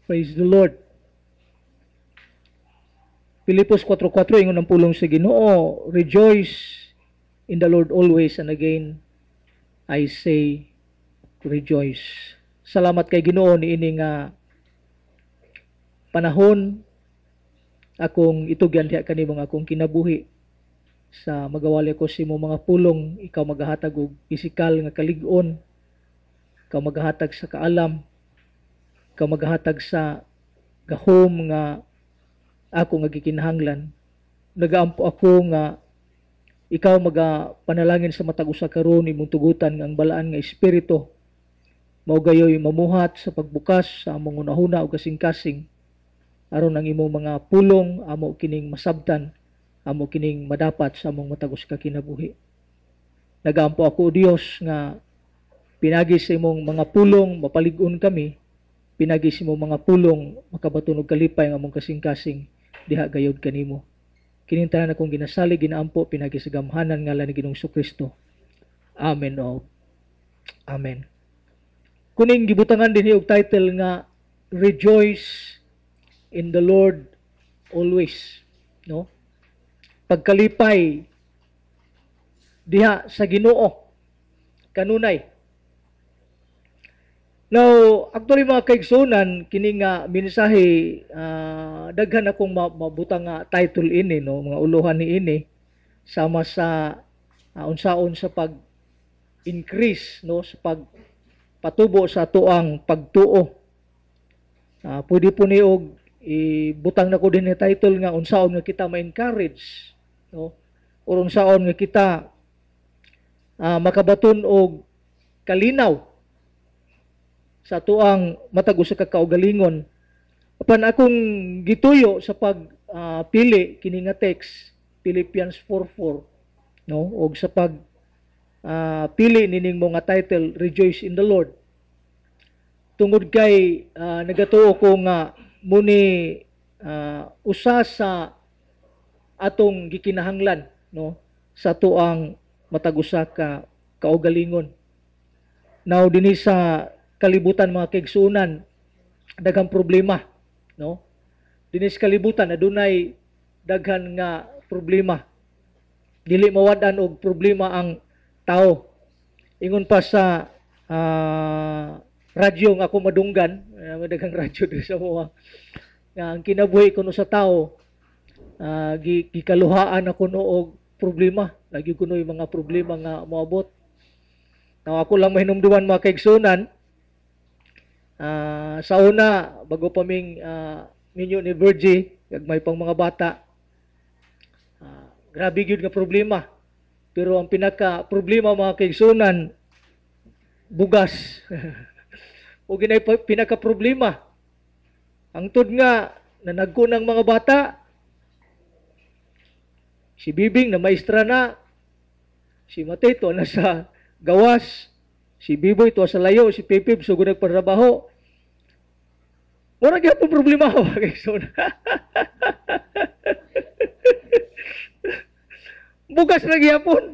Praise the Lord. Pilipos 4:4 ingon ang pulong sa Ginoo, rejoice in the Lord always, and again I say rejoice. Salamat kay Ginoo niini nga panahon akong itugyan diha kanimo nga akong kinabuhi sa magawali ko sa imong mga pulong. Ikaw maghatag og pisikal nga kalig-on, ikaw maghatag sa kaalam, ikaw maghatag sa gahom nga ako nga gikinahanglan. Nagaampo ako nga ikaw magapanalangin sa matag usa karon imong tugutan nga ang balaan nga espiritu mao gayoy mamuhat sa pagbukas sa among unahuna ug kasing-kasing aron ang imong mga pulong amo kining masabtan, amo kining madapat sa among matag usa ka kinabuhi. Nagaampo ako Dios nga pinagi sa imong mga pulong mapalig-on kami, pinagi sa imong mga pulong makabaton og kalipay nga among kasing-kasing diha gayud kanimo. Kining tanan akong ginasalig ginaampo pinagi sa gamhanan ngalan ni Ginoong Kristo. Amen. Amen. Kuning gibutangan dinhi og title nga Rejoice in the Lord always, no? Pagkalipay diha sa Ginoo kanunay. Now, actually mga kaigsunan, kini nga mensahe daghan akong mabutang nga title ini, no, mga uluhan ni ini sama sa unsaon sa pag-increase, no, sa pagpatubo sa tuang pagtuo. Pwede po ni og ibutang na ko din ni title nga unsaon nga kita ma-encourage, no, o unsaon nga kita makabaton og kalinaw sa tuang matag usa ka kaugalingon. Apan akong gituyo sa pagpili kini nga text Philippians 4:4, no, og sa pag pili nining mga title Rejoice in the Lord. Tungod kay nagatuo ko nga muni usa sa atong gikinahanglan, no, sa tuang matag usa ka kaugalingon. Now dinhi sa kalibutan mga kaigsunan daghang problema, no, dinhi sa kalibutan adunay daghan nga problema, dili mawad-an og problema ang tao. Ingon pa sa radyo nga ako madunggan, daghang radyo diri sa mga nga ang kinabuhi kuno sa tao, gikaluhaan ako no og problema, lagi kuno yung mga problema nga moabot. Now ako lang mahinumduman mga kaigsunan, sa una bago pa ming ninyo ni Virgie may pang mga bata, grabe gyud nga problema, pero ang pinaka problema mga kaigsunan bugas. O ginay pinaka problema ang tud nga nanagko ng mga bata, si Bibing na maestra na, si Matito na sa gawas, si Biboy to sa layo, si Pipip sugod nagpatrabaho. Wala gyapon problema ko kaigsunan. Bugas na gyapon.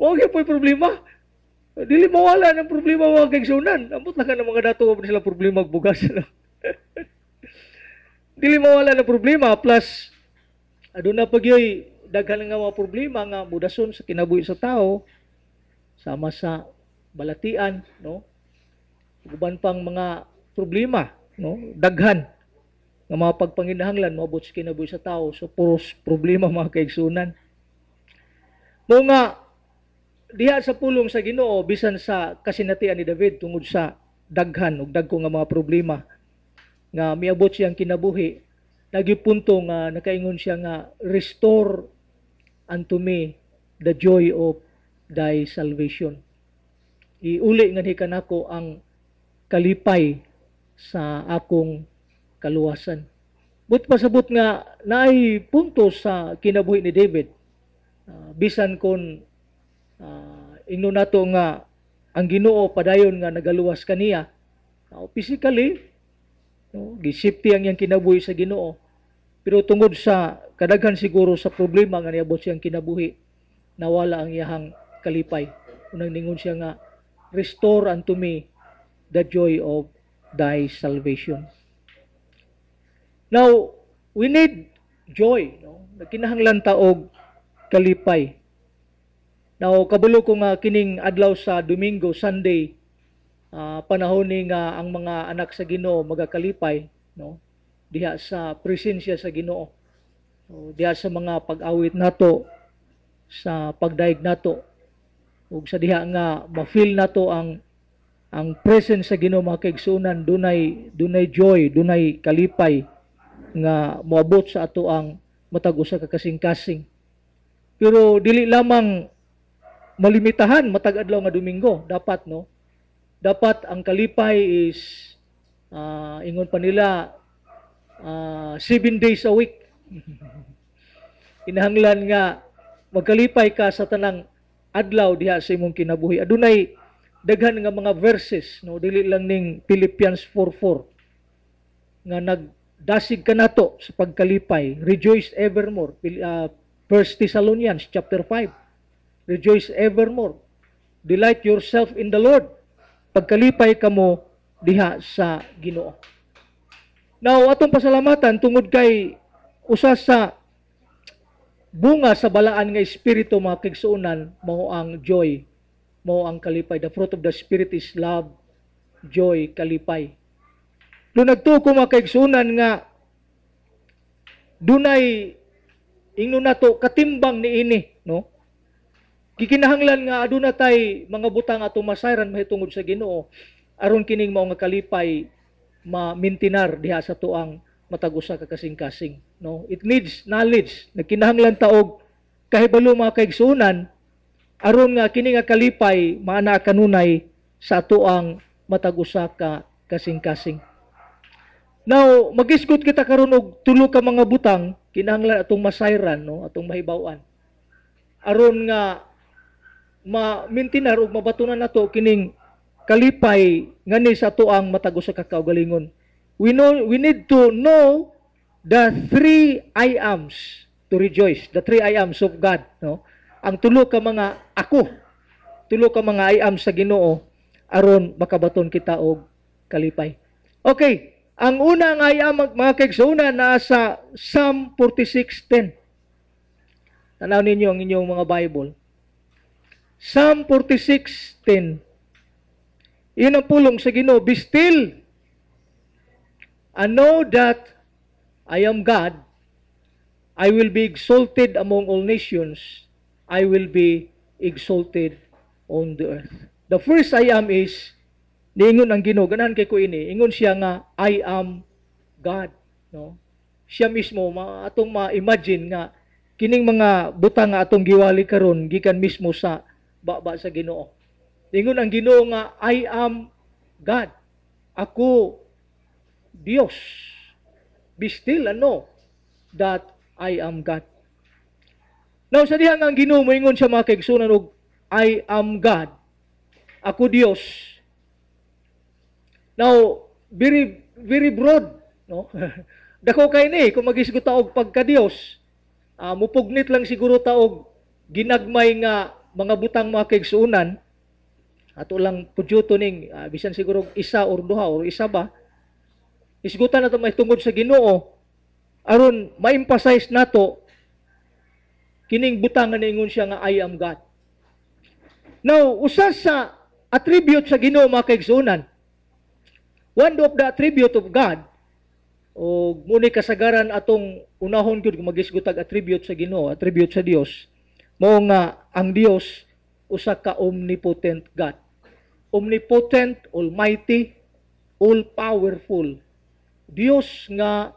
Mo gyapon problema. Dili mawala ng problema mga kaigsunan. Ambot lang ka ng mga dato sila problema og bugas, no? Dili mawala ng problema, plus aduna pagyoy daghan nga mga problema nga mudason sa kinabuhi sa tao sama sa balatian, no, uban pang mga problema, no, daghan nga mga pagpanginahanglan moabot sa kinabuhi sa tao. So puros problema mga kaigsunan. Mo nga diha sa pulong sa Ginoo bisan sa kasinatian ni David tungod sa daghan ug dagko nga mga problema nga miabot siyang kinabuhi, nagipunto nga nakaingon siya nga restore unto me the joy of thy salvation. Iuli nga ni kanako ang kalipay sa akong kaluwasan. But pasabot nga naay punto sa kinabuhi ni David, bisan kon ingno nato nga ang Ginoo padayon nga nagaluwas kaniya, physically, no, gisipti ang iyang kinabuhi sa Ginoo, pero tungod sa kadaghan siguro sa problema nga niabot siyang kinabuhi, nawala ang iyang kalipay. Unang ningon siya nga restore unto me the joy of thy salvation. Now, we need joy, no? Kinahanglan ta og kalipay. Now, kabalo ko nga kining adlaw sa Domingo, Sunday, panahon ni nga ang mga anak sa Ginoo magakalipay, no? Diha sa presensya sa Ginoo. So, diha sa mga pag-awit nato, sa pagdaig nato, ug sa diha nga ma-feel nato ang presence sa Ginoo mga kaigsuonan, dunay joy, dunay kalipay nga moabot sa ato ang matag usa ka kasing-kasing. Pero dili lamang malimitahan matag adlaw nga Domingo, dapat, no? Dapat ang kalipay is ingon pa nila 7 days a week. Kinahanglan nga magkalipay ka sa tanang adlaw diha sa imong kinabuhi. Adunay daghan nga mga verses, no? Dili lang ning Philippians 4:4 nga nagdasig ka nato sa pagkalipay. Rejoice evermore. 1 Thessalonians chapter 5. Rejoice evermore. Delight yourself in the Lord. Pagkalipay kamo diha sa Ginoo. Now, atong pasalamatan tungod kay usa sa bunga sa balaan nga espiritu mga kaigsuonan mao ang joy, mao ang kalipay. The fruit of the Spirit is love, joy, kalipay. Doon nagtuko mga kaigsuonan nga dunay ingnon nato katimbang niini, no? Gikinahanglan nga aduna tay mga butang atong masayran mahitungod sa Ginoo aron kining mao nga kalipay ma-mintinar diha sa tuang matag usa ka kasing-kasing, no? It needs knowledge. Nagkinahanglan ta og kahibalo mga kaigsuonan aron nga kini nga kalipay maana kanunay sa tuang matag usa ka kasing-kasing. Now, magisgot kita karon og tulo ka mga butang kinahanglan atong masayran, no? Atong mahibaw-an aron nga ma-mintinar ug mabatunan nato kining kalipay ngani sa tuang matag usa ka kaugalingon. We need to know the 3 I ams to rejoice. The 3 I ams of God, no? Ang tulo ka mga ako, tulo ka mga I ams sa Ginoo aron makabaton kita og kalipay. Okay, ang una nga I am mga kaigsuonan naa sa Psalm 46:10. Tanaw ninyo ang inyong mga Bible. Psalm 46:10. Iyon ang pulong sa Ginoo. Be still and know that I am God. I will be exalted among all nations. I will be exalted on the earth. The first I am is, niingon ang Ginoo, ganahan kay ko ini, ingon siya nga, I am God. No? Siya mismo, atong ma-imagine nga, kining mga butang nga atong giwali karon gikan mismo sa baba sa Ginoo. Ingon ang Ginoo nga, I am God. Ako, Dios. Be still and know that I am God. Now, sa dihang ang Ginoo, moingon siya mga kaigsuonan og I am God. Ako Dios. Now, very broad, no? Dako kay ni kung magisgot ta og pagka-Dios. Mupugnit lang siguro ta og ginagmay nga mga butang mga kaigsuonan. Ato lang pudyuto ning bisan siguro isa or duha or isa ba. Isgutan nato mahitungod sa Ginoo aron ma-emphasize nato kining butang nga niingon siya nga I am God. Now, usa sa attribute sa Ginoo mga kaigsuonan. One of the attribute of God o muni kasagaran atong unahon gyud kung magisgutag attribute sa Ginoo, attribute sa Dios, mao nga ang Dios usa ka omnipotent God. Omnipotent, almighty, all-powerful. Dios nga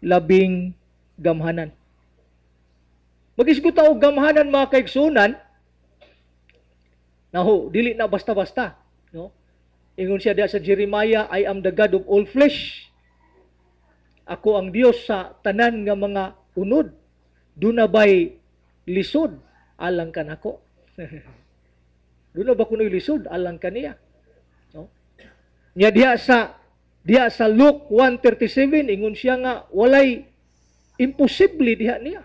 labing gamhanan. Magisgot og gamhanan mga kaigsuonan, naho, dili na basta-basta. No? Ingon siya diya sa Jeremiah, I am the God of all flesh. Ako ang Dios sa tanan nga mga unod. Duna ba'y lisod alang kanako. Duna ba kuno'y lisod alang kaniya? No? Nya diya sa Luke 1:37 ingon siya nga walay imposible diha niya.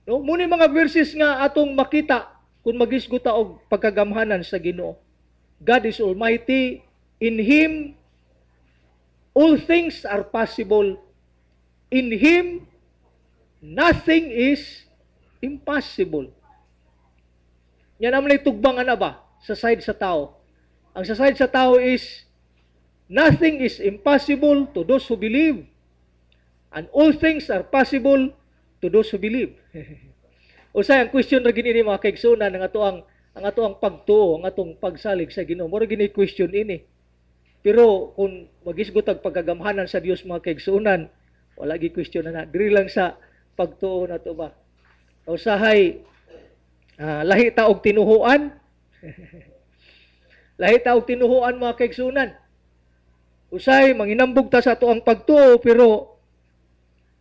No, muni mga verses nga atong makita kung magisgot ta og pagkagamhanan sa Ginoo. God is almighty, in him All things are possible. In Him, nothing is impossible. Yan naman ay tugbangan na ba sa side sa tao? Ang sa side sa tao is, nothing is impossible to those who believe. And all things are possible to those who believe. Usay ang question ra gini mga kaigsunan ang atoang pagtuo, ang atong pagsalig sa Ginoo. Mura gini question ini. Pero kung magisgot ang pagagamhanan sa Dios mga kaigsunan, wala gi question na diri lang sa pagtuo nato ba. Usahay lahi ta og tinuhuan. Lahi ta og tinuhuan mga kaigsunan. Usay manginambog ta sa ato ang pagtuo pero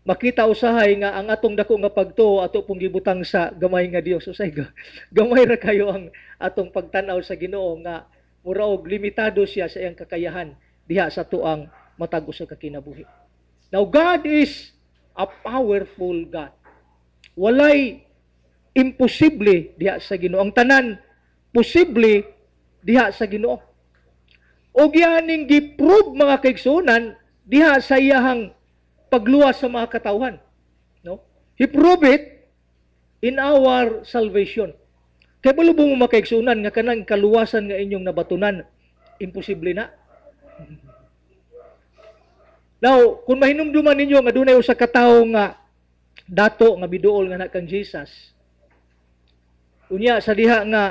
makita usahay nga ang atong dako nga pagtuo ato pong gibutang sa gamay nga Dios. Usay gamay ra kayo ang atong pagtan-aw sa Ginoo nga mura og limitado siya sa iyang kakayahan diha sa tuang matag usa ka kinabuhi. Now God is a powerful God. Walay imposible diha sa Ginoo. Ang tanan posible diha sa Ginoo. Og yaning gi-prove mga kaigsunan diha sa iyahang pagluwas sa mga katawhan. No? He proved it in our salvation. Kaya balubong mo mga kaigsunan nga kanang kaluwasan nga inyong nabatunan, imposible na. Now, kung mahinumduman ninyo nga dunay usa ka tawo nga dato nga biduol nga kang Jesus. Unya sa diha nga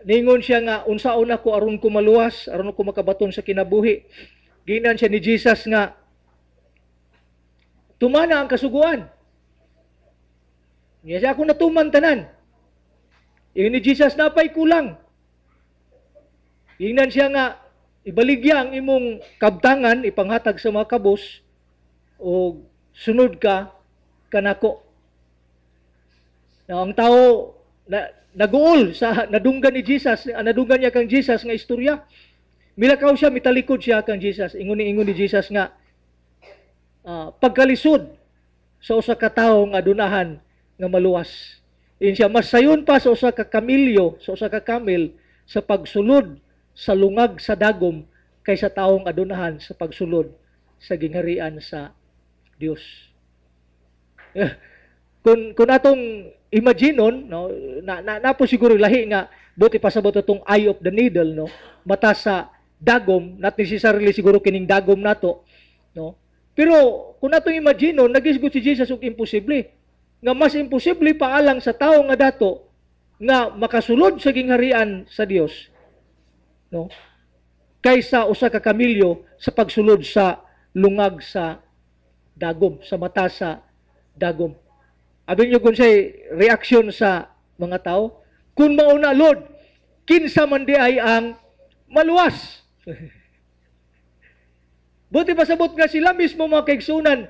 ningon siya nga unsaon ako aron ko maluwas, aron ko makabaton sa kinabuhi. Ginan siya ni Jesus nga tumana ang kasuguan. Niya siya ako natuman tanan. Yung ni Jesus napay kulang. Ginan siya nga ibaligya ang imong kabtangan ipanghatag sa mga kabos o sunod ka kanako. Now, ang tao naguol sa nadunggan ni Jesus, nadunggan niya kang Jesus nga istorya. Milakaw siya, mitalikod siya kang Jesus. Ingon ni Jesus nga pagkalisod sa usa ka tawo nga adunahan nga maluwas. In siya mas sayon pa sa usa ka kamilyo, sa usa ka kamel sa pagsulod sa lungag sa dagom kaysa taong adunahan sa pagsulod sa gingharian sa Dios. Kung atong imaginon, no, na po siguro lahi nga buti pasabot atong eye of the needle, no, mata sa dagom, not necessarily siguro kining dagom nato, no. Pero kung atong imaginon, nagisgot si Jesus og imposible. Nga mas imposible pa alang sa tao nga dato nga makasulod sa gingharian sa Dios, no, kaysa usa ka kamilyo sa pagsulod sa lungag sa dagom, sa mata sa dagom. Abin nyo kung siya'y reaksyon sa mga tao, kung mauna Lord, kinsa man di ay ang maluwas. Buti pasabot nga sila mismo mga kaigsunan,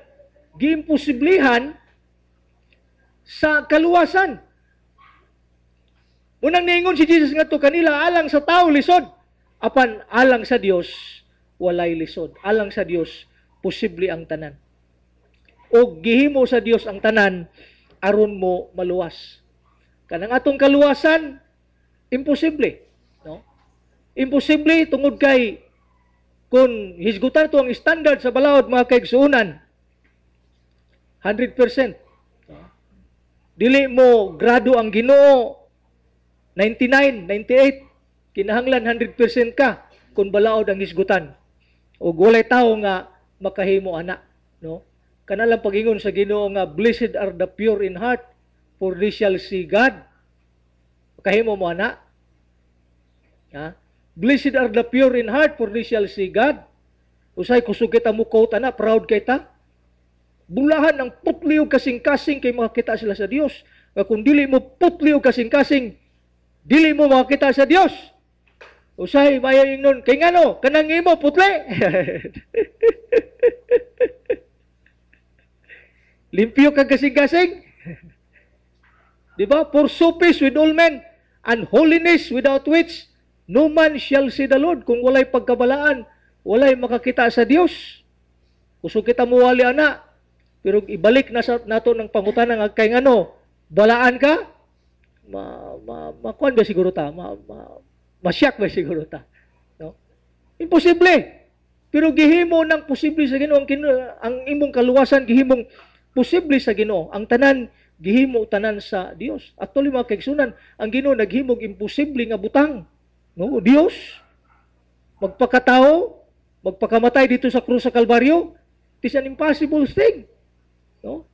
giimposiblihan sa kaluwasan. Unang niingon si Jesus nga to kanila, alang sa tao lisod, apan alang sa Dios walay lisod. Alang sa Dios posible ang tanan. O gihimo sa Dios ang tanan aron mo maluwas. Kanang atong kaluwasan imposible, no? Imposible tungod kay kung hisgutan to ang standard sa balawod mga kaigsuunan 100%. Dili mo grado ang Ginoo 99, 98, kinahanglan 100% ka kung balaod ang hisgutan. O walay tao nga makahimo ana, no? Kanalang pagingon sa Ginoo nga blessed are the pure in heart for they shall see God. Makahimo mo ana? Ha? Blessed are the pure in heart for they shall see God. Usay kusog kita mo quote ana, proud kay ta. Bulahan ang putliw kasing-kasing kay makakita sila sa Dios. Kung dili mo putliw kasing-kasing, dili mo makakita sa Dios. Usay mayayong nun, kay ngano, kanang imo putli. Limpyo kang kasing-kasing. Diba? Pursue peace with all men and holiness without which no man shall see the Lord. Kung walay pagkabalaan, walay makakita sa Dios. Kusog kita muwali ana, pero ibalik na sa nato ng pangutanan nga kay ngano, balaan ka, makuan ba siguro ta? Masyak ba siguro ta? No? Imposible. Pero gihimo ng posible sa Ginoo ang imong kaluwasan gihimong posible sa Ginoo. Ang tanan gihimo tanan sa Dios. Actually mga kaigsunan, ang Ginoo naghimog imposible nga butang. No, Dios magpakatao, magpakamatay dito sa krus sa Kalbaryo, it is an impossible thing. No?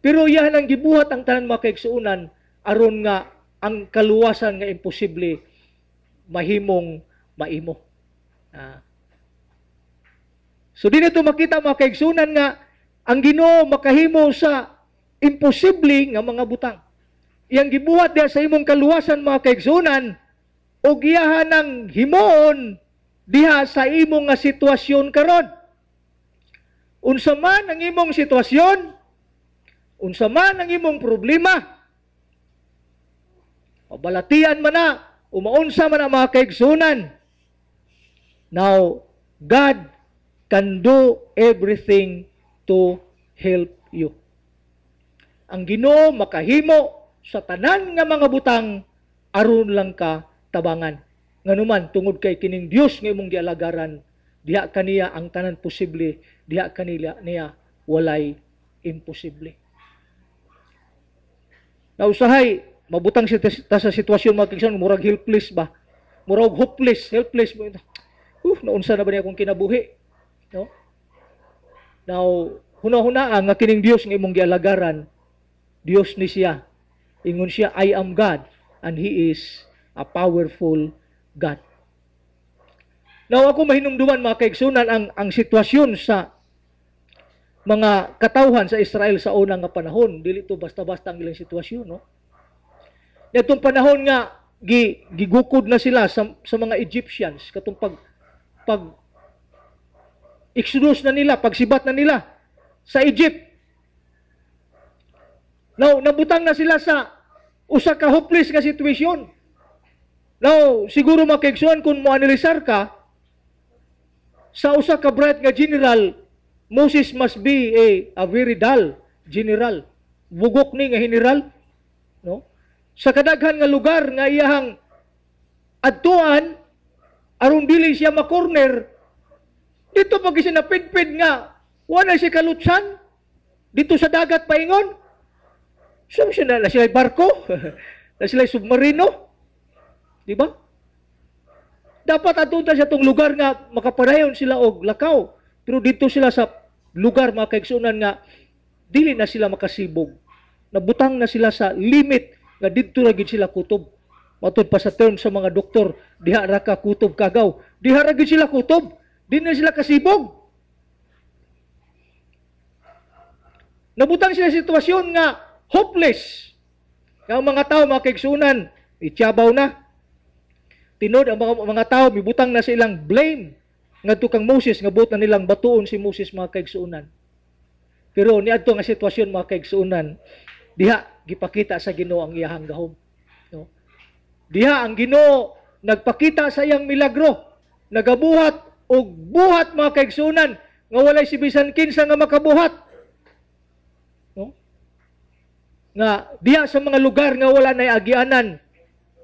Pero yan ang gibuhat ang tanan mga kaigsunan aron nga ang kaluwasan nga imposible mahimong maimo. So din ito makita mga kaigsunan nga ang Ginoo makahimo sa imposible nga mga butang. Iyang gibuhat diha sa imong kaluwasan mga kaigsunan o giyahan ng himoon diha sa imong nga sitwasyon karon. Unsa man ang imong sitwasyon, unsa man ang imong problema, pabalatian man na, umaunsa man ang mga kaigsunan. Now, God can do everything to help you. Ang Ginoo makahimo sa tanan nga mga butang aron lang ka tabangan. Nganuman tungod kay kining Dios nga imong gialagaran, diha kaniya ang tanan posible, diha kaniya walay imposible. Nausahay mabutang ta sa sitwasyon mga kaigsunan, murag helpless ba? Murag hopeless, helpless mo. Naunsa na ba niya akong kinabuhi? No? Now, huna-huna nga kining Dios nga imong gialagaran, Dios ni siya. Ingon siya, I am God, and He is a powerful God. Now, ako mahinumduman mga kaigsunan ang sitwasyon sa mga katawhan sa Israel sa unang nga panahon. Dili to basta-basta ang ilang sitwasyon, no? Itong panahon nga gigukod na sila sa mga Egyptians katong pag exodus na nila, pagsibat na nila sa Egypt. Now, nabutang na sila sa usa ka hopeless nga sitwasyon. Now, siguro makaigsuan kung mo-analisar ka, sa usa ka bright nga general, Moses must be a very dull general. Bugok ni nga general. No? Sa kadaghan nga lugar nga iyahang adtuan, aron dili siya makorner, dito pag sinapidpid nga, wala siya kalutsan, dito sa dagat paingon, so na sila barko, na sila submarino, di ba? Dapat atunta sa itong lugar nga makapadayon sila og lakaw, pero dito sila sa lugar mga kaigsunan nga, dili na sila makasibog. Nabutang na sila sa limit nga dito ra gid sila kutob. Matud pa sa term sa mga doktor, diha ra ka kutob kagaw. Diha ra gid sila kutob. Di na sila kasibog. Nabutang sila sitwasyon nga hopeless. Ang mga tao mga kaigsunan, itiyabaw na. Tinod ang mga tao mibutang na sa ilang blame ngadto kang Moses nga buot na nilang batuon si Moses mga kaigsunan. Pero niadto nga sitwasyon mga kaigsunan, diha gipakita sa Ginoo ang iyahang gahom. No? Diha ang Ginoo nagpakita sa iyang milagro, nagabuhat og buhat mga kaigsunan nga walay si bisan kinsa nga makabuhat. No? Nga diha sa mga lugar nga wala nay agianan,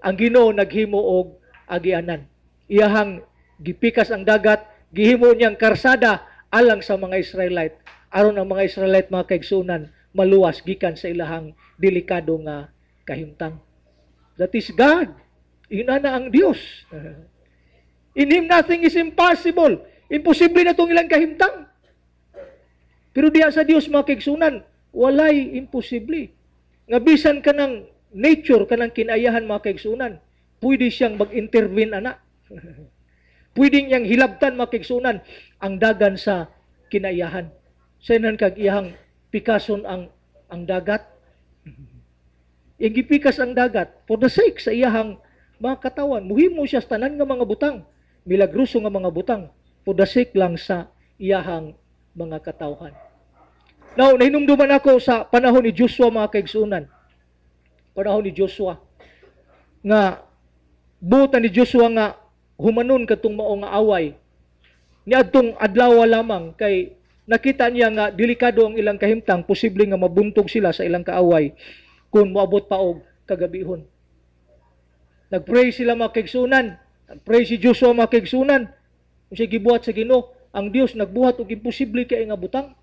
ang Ginoo naghimo og agianan. Iyahang gipikas ang dagat, gihimo niyang karsada alang sa mga Israelite. Aron ang mga Israelite mga kaigsunan maluwas gikan sa ilahang delikado nga kahimtang. That is God. Yun na ang Dios. In Him nothing is impossible. Imposible na itong ilang kahimtang. Pero diya sa Dios mga kaigsunan, walay imposible. Nga bisan ka ng nature, ka ng kinayahan mga kaigsunan, pwede siyang mag-intervene ana. Pwede niyang hilabtan mga kaigsunan ang dagan sa kinayahan. Sa inan kag iyang pikason ang dagat. Yung gipikas ang dagat for the sake sa iyahang mga katawan. Muhimo siya sa tanan nga mga butang. Milagruso nga mga butang for the sake lang sa iyahang mga katawhan. Now, nahinumduman ako sa panahon ni Joshua mga kaigsunan. Panahon ni Joshua. Nga, butan ni Joshua nga humanon katong mao nga away. Niadtong adlaw lamang kay nakita niya nga delikado ang ilang kahimtang, posible nga mabuntog sila sa ilang kaaway kung moabot pa og kagabihon. Nagpray sila mga kaigsunan. Nagpray si Joshua mga kaigsunan. Kung siya gibuhat sa Ginoo, ang Dios nagbuhat og imposible kay nga butang.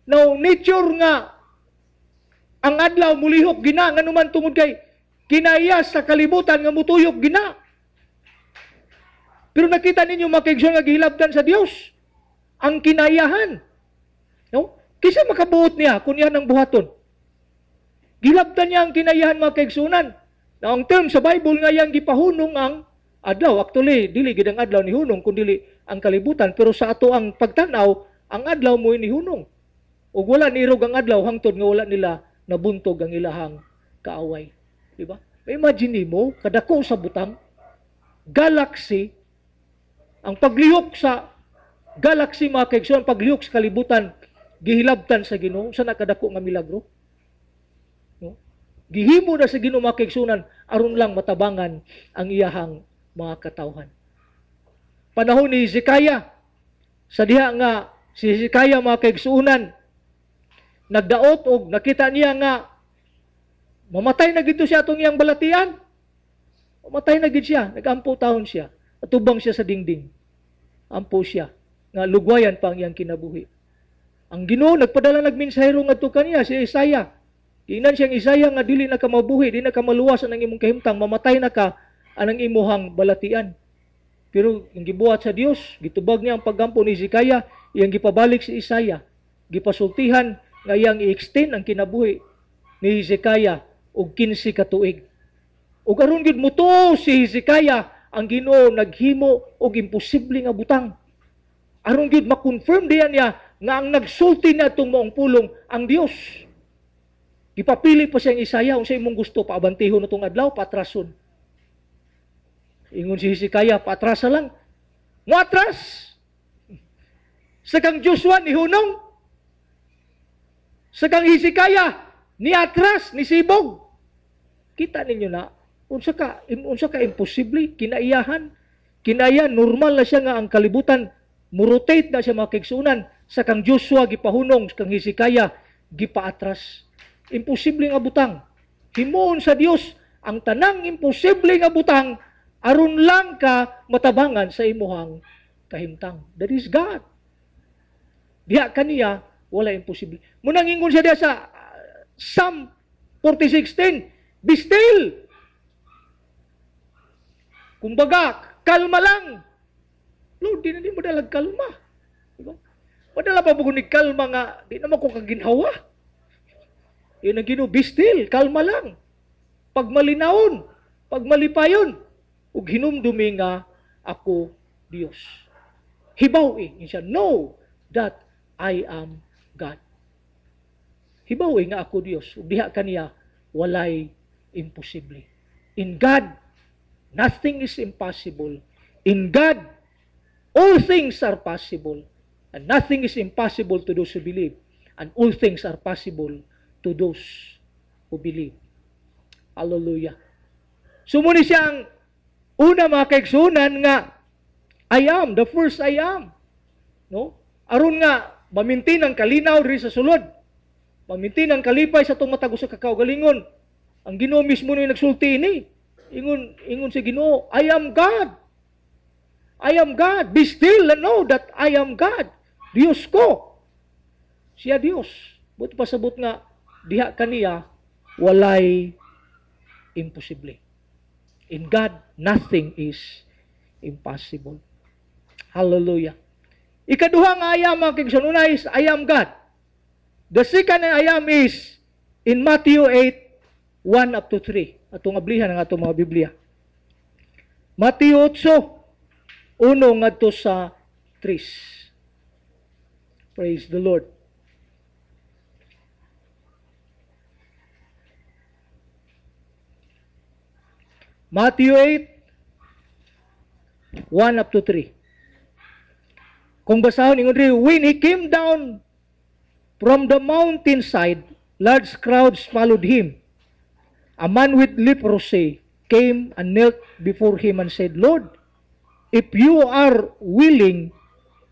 Now, nature nga ang adlaw mulihok gina nga numan tungod kay kinaya sa kalibutan nga mutuyok gina. Pero nakita ninyo mga kaigsoon nga gihilabtan sa Dios ang kinayahan. No? Kisa makabuot niya kung yan ang buhaton. Gilabtan niya ang kinayahan mga kaigsunan. Na ang term sa Bible nga yang gipahunong ang adlaw. Actually, dili gid ang adlaw ni hunong kundi ang kalibutan. Pero sa ato ang pagtanaw, ang adlaw mo ni hunong. O wala nirog ang adlaw hangtod nga wala nila nabuntog ang ilahang kaaway. Diba? Imagine mo, kadako sa butang, galaxy, ang paglihok sa galaxy mga kaigsoon, paglihok sa kalibutan, gihilabtan sa Ginoo sa nakadako nga milagro. No? Gihimo na sa Ginoo mga kaigsunan aron lang matabangan ang iyahang mga katawhan. Panahon ni Hezekiah, sa diha nga si Hezekiah mga kaigsunan, nagdaot og nakita niya nga mamatay na gid siya atong iyang balatian. Mamatay na gid siya, nagampo taon siya, atubang siya sa dingding. Ampo siya nga lugwayan pa ang iyang kinabuhi. Ang Ginoo nagpadala nagmensahero ngadto kaniya si Isaiah. Ingnan siyang Isaiah nga dili na ka mabuhi, dili na ka maluwas ang imong kahimtang, mamatay na ka anang imuhang balatian. Pero ang gibuhat sa Dios, gitubag niya ang paggampo ni Hezekiah, iyang gipabalik si Isaiah. Gipasultihan nga iyang i-extend ang kinabuhi ni Hezekiah og 15 ka tuig. Ug aron gid mutuo si Hezekiah, ang Ginoo naghimo og imposible nga butang. Aron gid ma-confirm diyan niya nga ang nagsulti na itong maong pulong ang Dios. Gipapili pa siyang Isaiah kung sa imong gusto paabantihon na itong adlaw, patrason. Ingon si Hezekiah, paatrasa lang. Muatras! Sa kang Joshua ni Hunong, sa kang Hezekiah ni atras, ni sibog. Kita ninyo na, unsa ka imposible, kinaiyahan. Kinaya, normal na siya nga ang kalibutan, murotate na siya mga kaigsunan. Sa kang Joshua gipahunong, sa kang Hezekiah gipaatras. Imposible nga butang. Himuon sa Dios ang tanang imposible nga butang aron lang ka matabangan sa imuhang kahimtang. That is God. Diha kaniya wala imposible. Munang ingon siya diha sa Psalm 46:10, be still. Kumbaga, kalma lang. Lord, di na mo dalag kalma. Diba? Padala pa mo ni kalma nga, di naman ko kaginhawa. Yun ang Ginoo, be still, kalma lang. Pag malinawon, pag malipayon, ug hinumdumi nga ako Dios. Hibaw siya, know that I am God. Hibaw nga ako Dios. Ug diha kaniya, walay imposible. In God, nothing is impossible. In God, all things are possible. And nothing is impossible to those who believe. And all things are possible to those who believe. Hallelujah. Sumuni siyang una mga kaigsunan nga, I am, the first I am. No? Aron nga, mamintin ang kalinaw rin sa sulod. Mamintin ang kalipay sa itong matagos sa kakaugalingon. Ang Ginoo mismo na nagsulti ini. Ingon si Ginoo, I am God. I am God. Be still and know that I am God. Diyos ko. Siya Diyos. Buti pasabot nga, diha kaniya, walay imposible. In God, nothing is impossible. Hallelujah. Ikaduha nga I am, mga kaigsoon, una is I am God. The second I am is in Matthew 8, 1 up to 3. Atong ablihan ang atong mga Biblia. Matthew 8, 1 ngadto sa 3. Praise the Lord. Matthew 8, 1 up to 3. Kung basahon, ingon rin, when he came down from the mountainside, large crowds followed him. A man with leprosy came and knelt before him and said, Lord, if you are willing,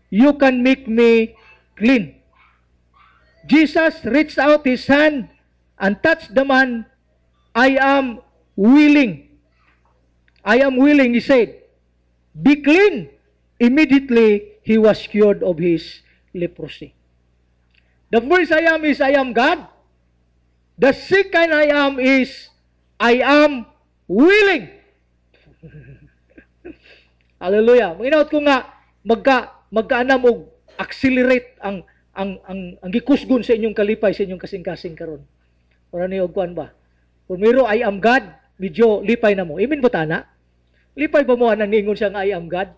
you can make me clean. Jesus reached out his hand and touched the man. I am willing. I am willing, he said. Be clean. Immediately, he was cured of his leprosy. The first I am is I am God. The second I am is I am willing. Hallelujah. Manginaot ko nga magkaanam og accelerate ang gikusgon sa inyong kalipay, sa inyong kasing-kasing karon. Ora ni og kuan ba? Primero I am God, medyo lipay na mo. Imin ba tana? Lipay ba mo anang niingon siya nga I am God?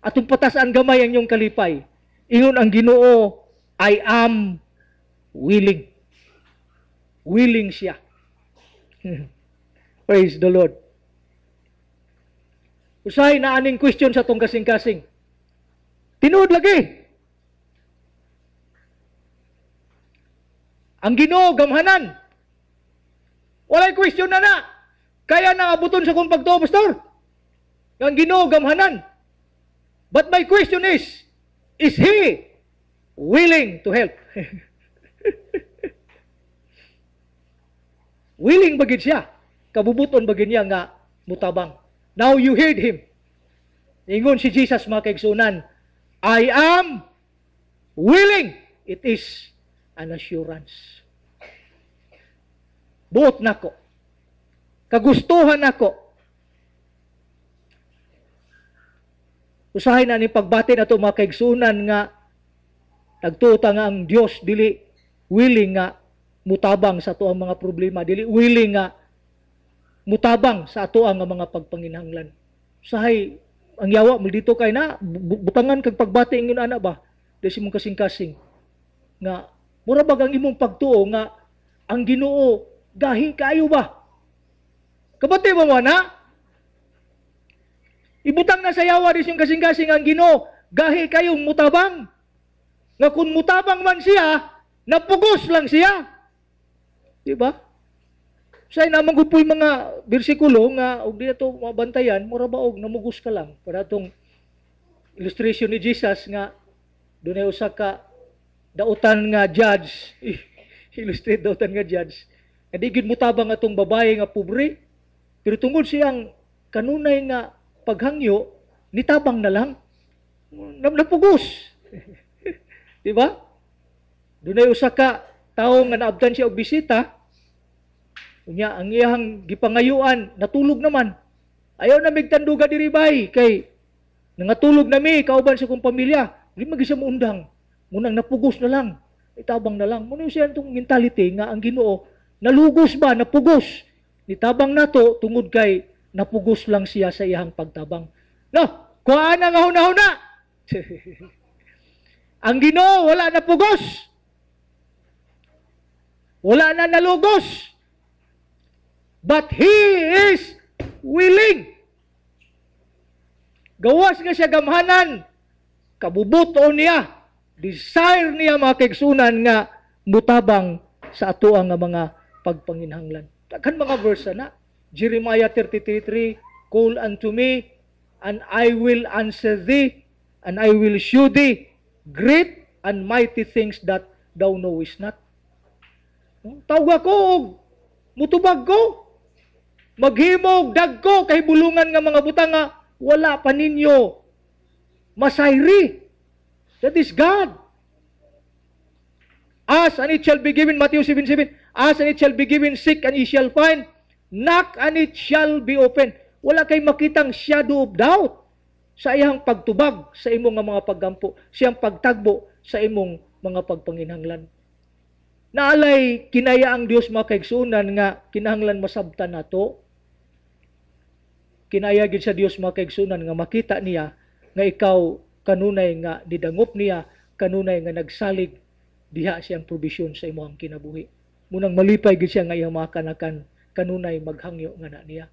Atong patasan gamay ang inyong kalipay. Ingon ang Ginoo, I am willing. Willing siya. Praise the Lord. Usahay na aning question sa tong kasing-kasing. Tinuod lagi. Ang Ginoo gamhanan. Walay question na. Kaya na abuton sa kong pagtuo, pastor. Ang Ginoo gamhanan. But my question is He willing to help? Willing bagid siya. Kabubuton bagid niya nga mutabang. Now you heard him. Ingon si Jesus mga kaigsunan, I am willing. It is an assurance. Buot nako. Kagustuhan nako. Usahay na ni pagbati na ito mga kaigsunan nga nagtuta nga ang Dios dili willing nga mutabang sa ato ang mga problema, dili willing nga mutabang sa ato ang mga pagpanginhanglan. Usahay ang yawa mo dito kay na butangan kag pagbati ingon ana ba dili mong kasing-kasing nga mura bag ang imong pagtuo nga ang Ginoo gahi kaayo ba? Kabati mo na? Ibutang na sa yawa dis yung kasing-kasing ang Ginoo, gahi kayong mutabang. Nga kung mutabang man siya, napugos lang siya. Diba? Say na magupoy mga bersikulo nga og di ato mabantayan, mura ba og namugos ka lang para tong illustration ni Jesus nga dunay usa ka dautan nga judge, illustrate dautan nga judge. Adi gid mutabang atong babae nga pobre, pero tungod siyang kanunay nga paghangyo, nitabang na lang. Napugos. Diba? Dunay usa ka tawo nga naabtan siya og bisita. Unya ang iyang gipangayuan natulog naman. Ayaw na migtanduga diri bay kay nangatulog nami kauban sa kong pamilya. Dili magi siya muundang. Munang napugos na lang. Nitabang na lang. Muna siya itong mentality nga ang Ginoo nalugos ba, napugos. Nitabang nato tungod kay napugos lang siya sa iyang pagtabang. No, kuhaan na nga huna-huna. Ang Ginoo wala na pugos. Wala na nalugos. But He is willing. Gawas nga siya gamhanan. Kabubuto niya. Desire niya mga kaigsunan nga mutabang sa ato ang mga pagpanginhanglan. Kan mga verse na. Jeremiah 33:3, call unto me, and I will answer thee, and I will shew thee great and mighty things that thou knowest not. Tawag ako, mutubag ko, maghimog, dagko, kay bulungan nga mga butang nga, wala pa ninyo masayri. That is God. Ask and it shall be given, Matthew 7:7, ask and it shall be given, seek and ye shall find, knock and it shall be open. Wala kay makitang shadow of doubt sa iyang pagtubag sa imong mga paggampo, siyang pagtagbo sa imong mga pagpanginhanglan. Naalay kinaya ang Dios mga kaigsunan nga kinahanglan masabtan nato. Kinaya gid sa Dios mga kaigsunan nga makita niya nga ikaw kanunay nga didangop niya, kanunay nga nagsalig diha siyang provision sa imong kinabuhi. Munang malipay gid siya nga iyang mga kanakan kanunay maghangyo nga na niya.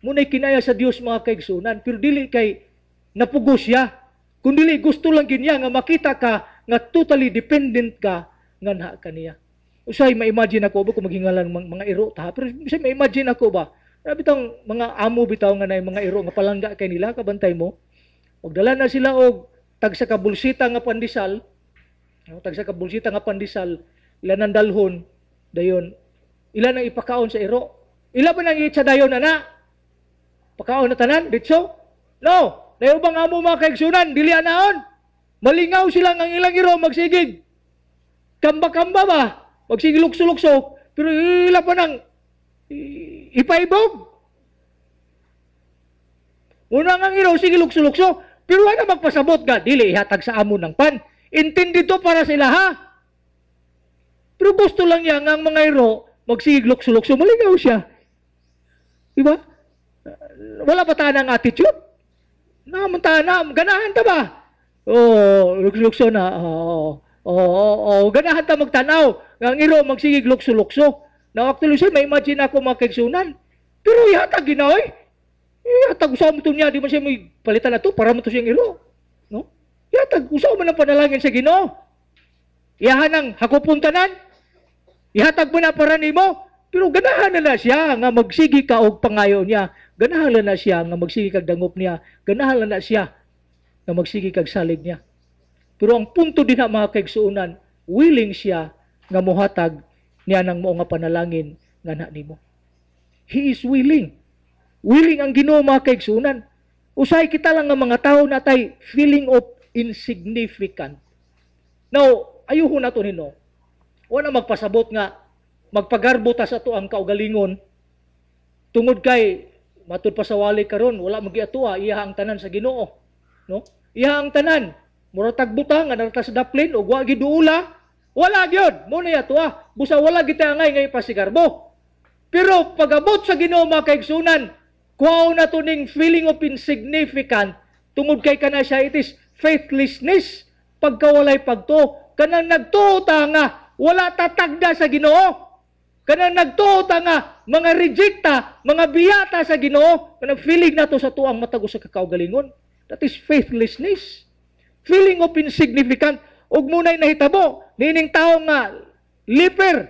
Muna'y kinaya sa Dios mga kaigsunan, pero dili kay napugos siya. Kung dili gusto lang niya nga makita ka nga totally dependent ka nga na kaniya. Usay ma-imagine ako ba kung maghingalan mga iro ta, pero usay ma-imagine ako ba? Bitang mga amo bitaw nga nay mga iro nga palangga kay nila kabantay mo. Og dala na sila og tag sa kabulsita nga pandisal. Tag sa kabulsita nga pandisal, ila nang dalhon dayon. Ila nang ipakaon sa iro. Ila ba nang itsa dayon ana? Pakaon na tanan, ditso? No. Dayo ba nga mo mga kaigsunan, dili anaon. Malingaw sila ng ilang iro magsigig. Kamba-kamba ba? Magsigig lukso-lukso. Pero ila pa ng ipaibog. Una nga iro, sige lukso-lukso. Pero wala magpasabot ga, dili ihatag sa amon ng pan. Intindi to para sila ha. Pero gusto lang niya nga ang mga iro, magsigig lukso-lukso, malingaw siya. Diba? Wala pa tayo ng attitude. Naman tayo na, ganahan ta ba? Lukso-lukso na. Ganahan ta magtanaw. Ang iro, magsigig lukso-lukso. Now actually siya, may imagine ako mga kaigsunan. Pero ihatag ginaoy. Ihatag usaw mo ito niya, di man siya may palitan na ito, para mo ito siyang iro. No? Ihatag usaw mo ng panalangin sa Ginoo. Iyahan ang hakupuntanan. Ihatag mo na para nimo. Pero ganahan na siya nga magsigi ka og pangayo niya. Ganahan na siya nga magsigi kag dangop niya. Ganahan na siya nga magsigi kag salig niya. Pero ang punto din na mga kaigsuunan, willing siya nga mohatag niya ng mao nga panalangin nga na nimo. He is willing. Willing ang Ginoo mga kaigsuunan. Usay kita lang nga mga tao natay feeling of insignificant. Now, ayuho na to nino. Wala magpasabot nga magpagarbo ta sa to ang kaugalingon tungod kay matud pa sa wali karon wala magiatua iya ang tanan sa Ginoo, no? Iya ang tanan mura tagbutang nga narta sa daplin ug wa giduula wala gyud mo na yatua busa wala kita ngay ngay pasigarbo. Pero pagabot sa Ginoo mga kaigsunan, kuhaw na to ning feeling of insignificant tungod kay kana siya it is faithlessness pagkawalay pagto kanang nagtuota nga wala tatagda sa Ginoo. Kanang nagtuota nga mga rejecta, mga biyata sa Ginoo, kanang feeling nato sa tuang matago sa kakaugalingon. That is faithlessness. Feeling of insignificant. Ug munay nahitabo, nining tao nga leper.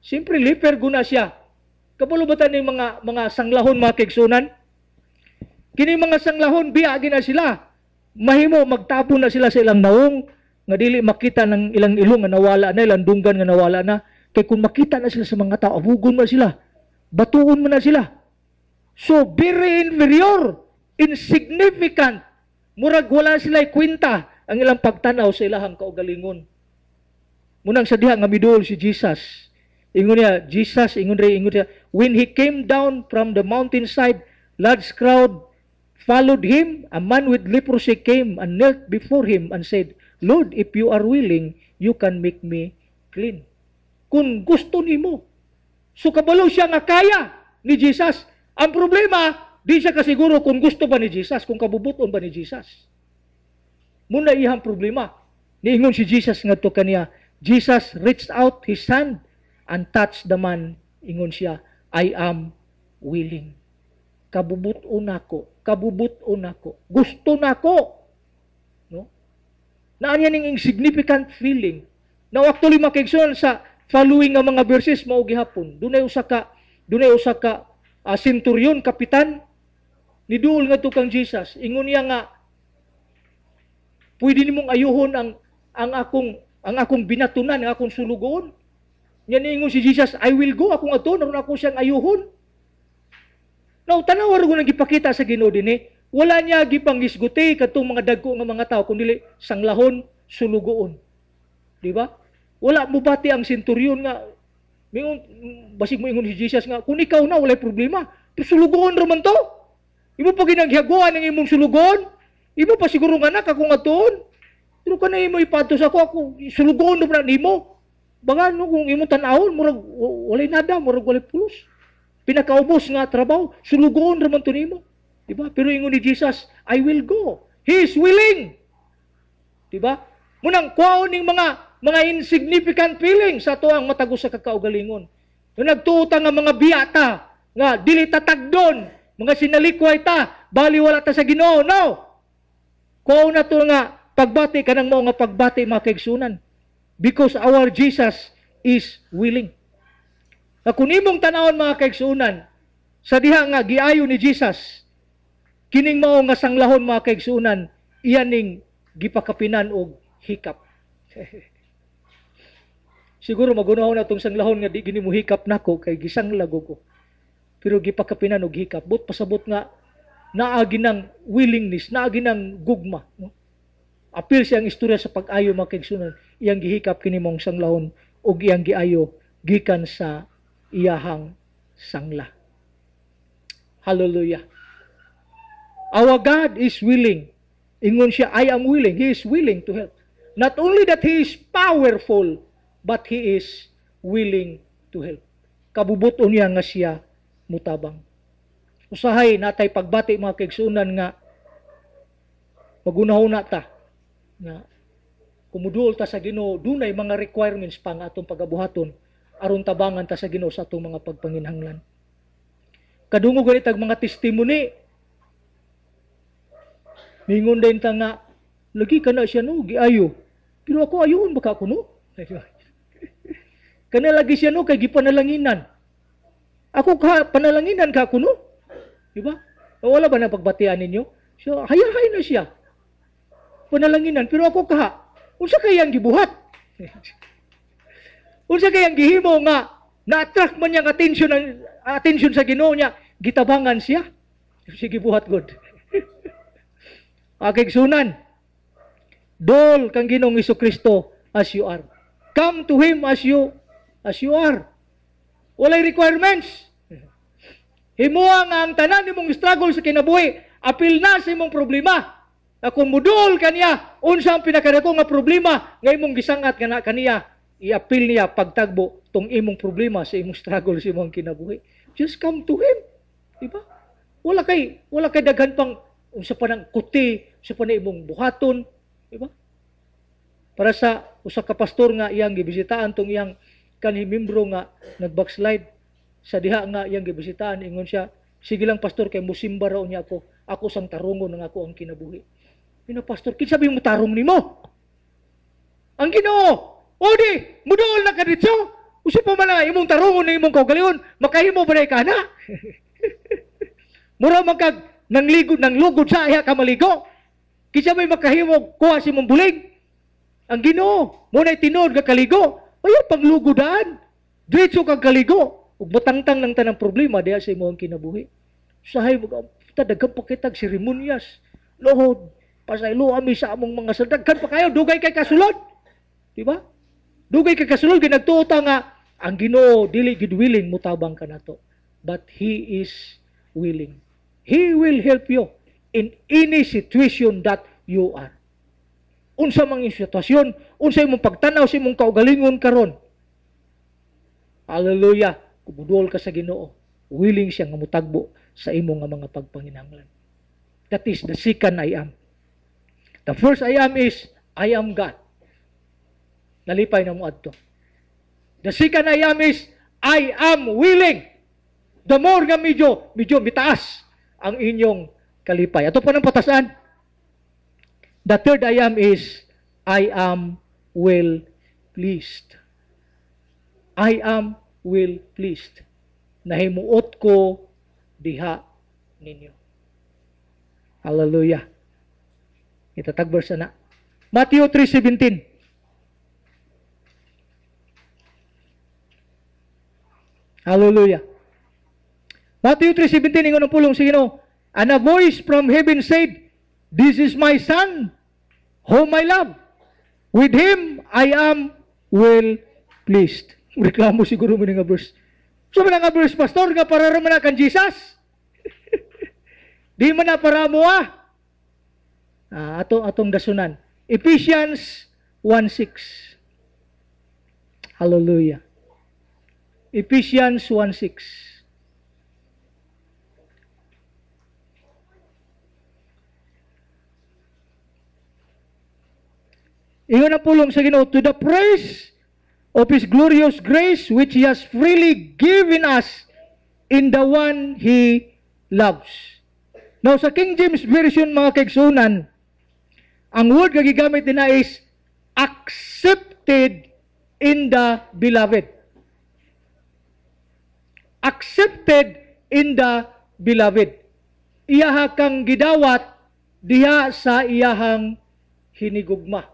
Siyempre leper guna siya. Kabulubatan ni mga sanglahon mga kaigsunan. Kini mga sanglahon biagi na sila. Mahimo magtapon na sila sa ilang naong nga dili makita ng ilang ilong nga nawala na, ilang dunggan nga nawala na. Kaya kung makita na sila sa mga tao, abugon mo na sila. Batuon mo na sila. So, very inferior, insignificant. Murag wala sila kwenta ang ilang pagtanaw sa ilahang kaugalingon. Munang sa diha nga midol si Jesus. Ingon niya, Jesus, ingon niya, when he came down from the mountainside, large crowd followed him. A man with leprosy came and knelt before him and said, Lord, if you are willing, you can make me clean. Kung gusto nimo. So kabalo siya nga kaya ni Jesus. Ang problema, di siya kasiguro kung gusto ba ni Jesus, kung kabubuton ba ni Jesus. Muna iyang problema. Niingon si Jesus nga to kaniya, Jesus reached out his hand and touched the man. Ingon siya, I am willing. Kabubuton ako. Kabubuton ako. Gusto nako. No? Naan yan yung insignificant feeling. Now actually makikson sa following nga mga verses mao gihapon. Dunay usa ka centurion kapitan ni duol nga tukang Jesus. Ingon niya nga pwede nimong ayuhon ang akong binatunan, ang akong sulugon. Yan ingon si Jesus, I will go ako nga to, naron ako siyang ayuhon. Now tanaw ro nang gipakita sa Ginoo dinhi, wala niya gipanggisguti kadtong mga dagko nga mga tao kundi sanglahon, sulugoon. Di ba? Wala mo bati ang centurion nga mingon basig mo ingon si Jesus nga kung ikaw na walay problema. Pero sulugoon ra man to. Imo pa ginaghiaguan ang imong sulugoon. Imo pa siguro nga nak ako nga tuon. Pero kana imo ipadto sa ako sulugoon ra nimo. Baga no kung imo tan-awon murag walay nada, murag walay pulos. Pinakaubos nga trabaho, sulugoon ra man to nimo. Di ba? Pero ingon ni Jesus, I will go. He is willing. Di ba? Munang kuhaon ning mga insignificant feelings sa tuang matago sa kakaugalingon. Yung nagtuota nga mga biyata, nga dili tatagdon, mga sinalikway ta, bali wala ta sa Ginoo. No! Kuhaon na to nga pagbati, kanang mao nga pagbati mga kaigsunan. Because our Jesus is willing. Na kung imong tanawon mga kaigsunan, sa diha nga giayo ni Jesus, kining mao nga sanglahon mga kaigsunan, iyaning gipakapinan og hikap. Siguro magunahon na itong sanglahon nga di gini mo hikap nako kay gisang lago ko. Pero gipakapinan og hikap. But pasabot nga naagi ng willingness, naagi ng gugma. No? Apil siyang istorya sa pag-ayo mga kaigsunan, iyang gihikap kini mong sanglahon o iyang giayo gikan sa iyahang sangla. Hallelujah. Our God is willing. Ingon siya, I am willing. He is willing to help. Not only that He is powerful, but He is willing to help. Kabubuton niya nga siya mutabang. Usahay natay pagbati mga kaigsunan nga magunahon na ta nga kumudul ta sa Ginoo, dunay mga requirements pa nga atong pagabuhaton aron tabangan ta sa Ginoo sa atong mga pagpanginhanglan. Kadungog ganit ang mga testimony. Mingon din ta nga, lagi ka na siya no, giayo. Pero ako ayoon baka ako no? Kana lagi siya no, kay gipanalanginan. Ako panalanginan ka ako no? Diba? Wala ba na pagbatian ninyo? So, hayahay na siya. Panalanginan. Pero ako unsa kayang gibuhat? Unsa kayang gihimo nga, na-attract man niyang attention sa Ginoo niya, gitabangan siya. Sige buhat God. Kaigsunan, dol kang Ginoong Hesukristo as you are. Come to Him as you are. Walay requirements. Himuha nga ang tanan nimong struggle sa kinabuhi, apil na sa imong problema. Kung mudol kaniya, unsa ang pinakadako nga problema nga imong gisangat kana kaniya, i-apil niya pagtagbo tong imong problema sa imong struggle sa imong kinabuhi. Just come to Him. Diba? Wala kay daghan pang unsa pa nang kuti, unsa pa na imong buhaton, diba? Para sa usa ka pastor nga iyang gibisitaan tong iyang kanhi membro nga nag-backslide sa diha nga iyang gibisitaan, ingon siya, sige lang pastor kay musimba raw niya ako sang tarungon ng ako ang kinabuhi. Pina pastor, kinsa sabi mo tarong nimo? Ang Ginoo, odi, mudol na ka dito. Usi pa man imong tarungon ni imong kaugalingon, makahimo ba ka na? Mura man kag nang lugod sa iya ka maligo. Kinsa may makahimo kuha si mong bulig? Ang Ginoo, mo na tinuod ka kaligo. Ayo panglugodan. Diretso kang kaligo. Ug matangtang ng tanang problema diha sa imong kinabuhi. Usahay mo ta daghang pakitag seremonyas. Lohod, pasaylo ami sa among mga sadaghan pa kayo dugay kay kasulod. Di ba? Dugay kay kasulod ginagtuota nga ang Ginoo dili gid willing mutabang kanato. But He is willing. He will help you in any situation that you are. Unsa mang sitwasyon, unsa imong pagtanaw sa imong kaugalingon karon. Hallelujah. Kubudol ka sa Ginoo, willing siya nga mutagbo sa imong mga pagpanginahanglan. That is the second I am. The first I am is I am God. Nalipay na mo adto. The second I am is I am willing. The more nga medyo mitaas ang inyong kalipay. Ato pa ng patasan. The third I am is I am well pleased. I am well pleased. Nahimuot ko diha ninyo. Hallelujah. Itatag verse na. Matthew 3:17. Hallelujah. Matthew 3:17, ingon ang pulong sa Ginoo, and a voice from heaven said, "This is my son, whom I love. With him I am well pleased." Reklamo siguro mo nga verse. So man nga verse, pastor, nga para raman na kan Jesus. Di man na para mo atong dasunan. Ephesians 1:6. Hallelujah. Ephesians 1:6. Iyon ang pulong sa Ginoo, to the praise of His glorious grace which He has freely given us in the one He loves. Now sa King James Version mga kaigsunan, ang word nga gigamit nila is accepted in the beloved. Accepted in the beloved. Iyaha kang gidawat diha sa iyahang hinigugma.